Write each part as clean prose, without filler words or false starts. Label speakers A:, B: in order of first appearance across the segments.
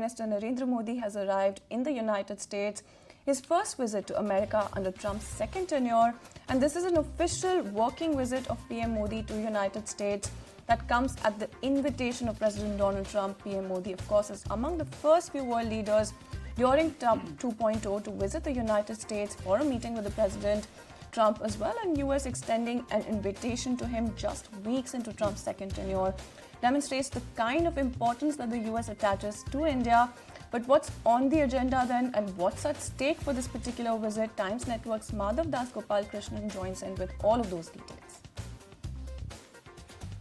A: Minister Narendra Modi has arrived in the United States. His first visit to America under Trump's second tenure, and this is an official working visit of PM Modi to United States that comes at the invitation of President Donald Trump. PM Modi, of course, is among the first few world leaders during Trump 2.0 to visit the United States for a meeting with the President. Trump as well, and US extending an invitation to him just weeks into Trump's second tenure demonstrates the kind of importance that the US attaches to India. But what's on the agenda then, and what's at stake for this particular visit? Times Network's Madhav Das Gopal Krishnan joins in with all of those details.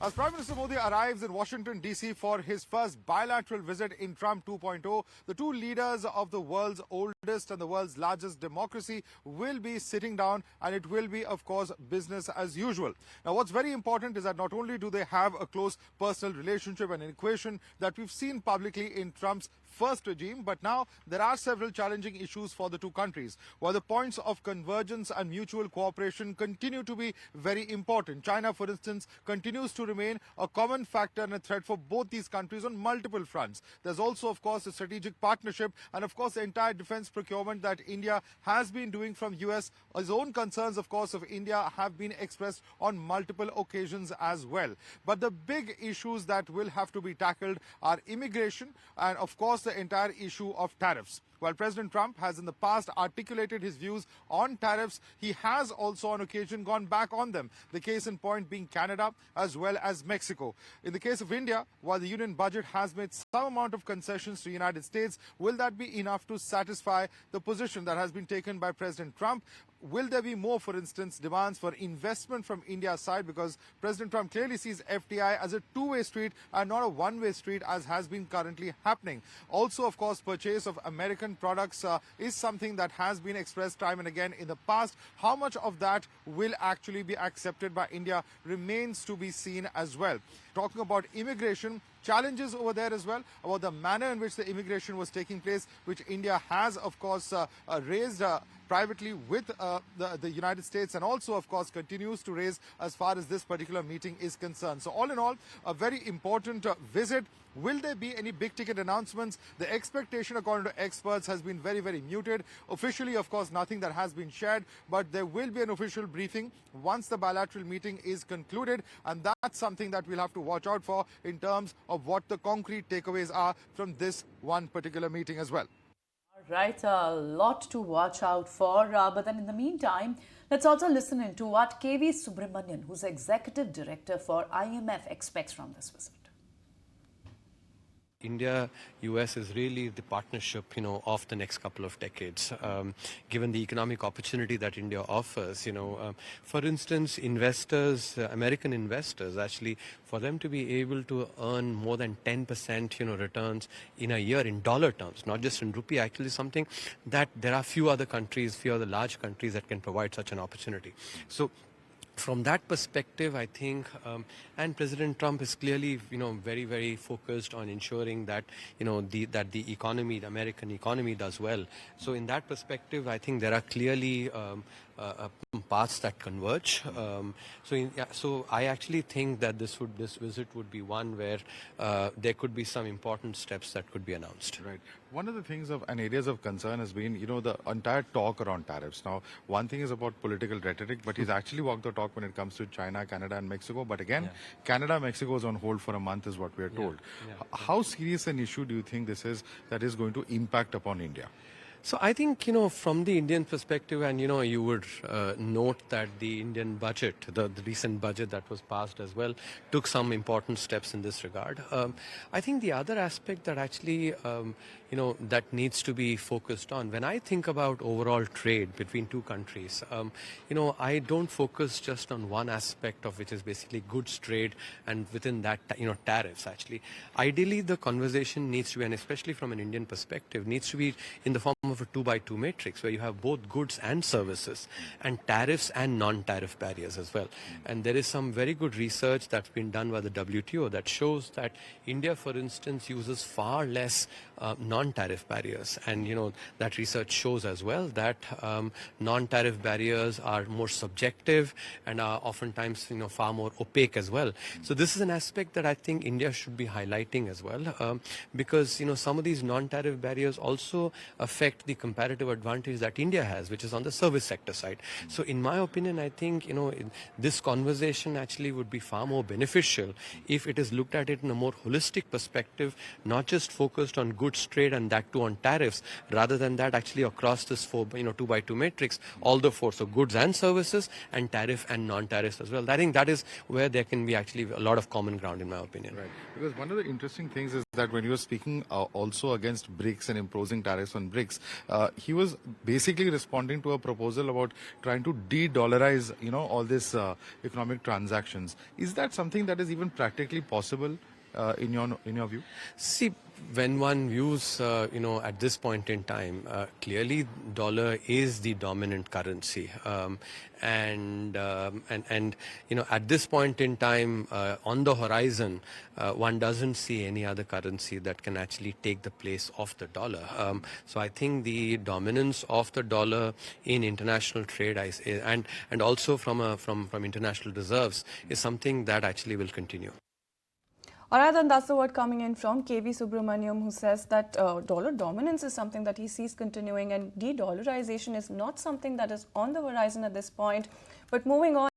B: As Prime Minister Modi arrives in Washington, D.C. for his first bilateral visit in Trump 2.0, the two leaders of the world's oldest and the world's largest democracy will be sitting down, and it will be, of course, business as usual. Now, what's very important is that not only do they have a close personal relationship and an equation that we've seen publicly in Trump's first regime, but now there are several challenging issues for the two countries. While the points of convergence and mutual cooperation continue to be very important. China, for instance, continues to remain a common factor and a threat for both these countries on multiple fronts. There's also, of course, a strategic partnership and, of course, the entire defense procurement that India has been doing from US. His own concerns, of course, of India have been expressed on multiple occasions as well. But the big issues that will have to be tackled are immigration and, of course, the entire issue of tariffs. While President Trump has in the past articulated his views on tariffs, he has also on occasion gone back on them. The case in point being Canada as well as Mexico. In the case of India, while the union budget has made some amount of concessions to the United States, will that be enough to satisfy the position that has been taken by President Trump? Will there be more, for instance, demands for investment from India's side? Because President Trump clearly sees FDI as a two-way street and not a one-way street as has been currently happening. Also, of course, purchase of American products is something that has been expressed time and again in the past. How much of that will actually be accepted by India remains to be seen as well. Talking about immigration, challenges over there as well, about the manner in which the immigration was taking place, which India has, of course, raised privately with the United States, and also, of course, continues to raise as far as this particular meeting is concerned. So all in all, a very important visit. Will there be any big-ticket announcements? The expectation, according to experts, has been very, very muted. Officially, of course, nothing that has been shared, but there will be an official briefing once the bilateral meeting is concluded, and that's something that we'll have to watch out for in terms of what the concrete takeaways are from this one particular meeting as well.
C: Right, a lot to watch out for. But then in the meantime, let's also listen in to what KV Subramanian, who's Executive Director for IMF, expects from this visit.
D: India-US is really the partnership, of the next couple of decades. Given the economic opportunity that India offers, for instance, investors, American investors, actually, for them to be able to earn more than 10%, returns in a year in dollar terms, not just in rupee, actually something that there are few other large countries that can provide such an opportunity. So, from that perspective, I think, and President Trump is clearly, very, very focused on ensuring that, that the economy, the American economy does well. So in that perspective, I think there are clearly paths that converge. So I actually think that this visit would be one where there could be some important steps that could be announced.
B: Right. One of the things and areas of concern has been, the entire talk around tariffs. Now, one thing is about political rhetoric, but he's actually walked the talk when it comes to China, Canada, and Mexico. But again, Canada, Mexico is on hold for a month, is what we are told. How serious an issue do you think this is that is going to impact upon India?
D: So I think, from the Indian perspective, and, you would note that the Indian budget, the recent budget that was passed as well, took some important steps in this regard. I think the other aspect that actually, that needs to be focused on, when I think about overall trade between two countries, I don't focus just on one aspect of which is basically goods trade, and within that, tariffs actually. Ideally, the conversation needs to be, and especially from an Indian perspective, needs to be in the form of of a 2x2 matrix where you have both goods and services and tariffs and non-tariff barriers as well. And there is some very good research that's been done by the WTO that shows that India, for instance, uses far less non-tariff barriers. And, that research shows as well that non-tariff barriers are more subjective and are oftentimes, far more opaque as well. So this is an aspect that I think India should be highlighting as well, because, some of these non-tariff barriers also affect the comparative advantage that India has, which is on the service sector side. So in my opinion, I think, this conversation actually would be far more beneficial if it is looked at it in a more holistic perspective, not just focused on goods trade and that too on tariffs, rather than that actually across this 2x2 matrix, all the four, so goods and services and tariff and non-tariffs as well. I think that is where there can be actually a lot of common ground in my opinion.
B: Right. Because one of the interesting things is that when you were speaking also against BRICS and imposing tariffs on BRICS, he was basically responding to a proposal about trying to de-dollarize, all this economic transactions. Is that something that is even practically possible in your view?
D: See, when one views, at this point in time, clearly dollar is the dominant currency, and at this point in time, on the horizon, one doesn't see any other currency that can actually take the place of the dollar. So I think the dominance of the dollar in international trade and also from international reserves is something that actually will continue.
A: Alright, then that's the word coming in from KV Subramaniam, who says that dollar dominance is something that he sees continuing and de-dollarization is not something that is on the horizon at this point. But moving on.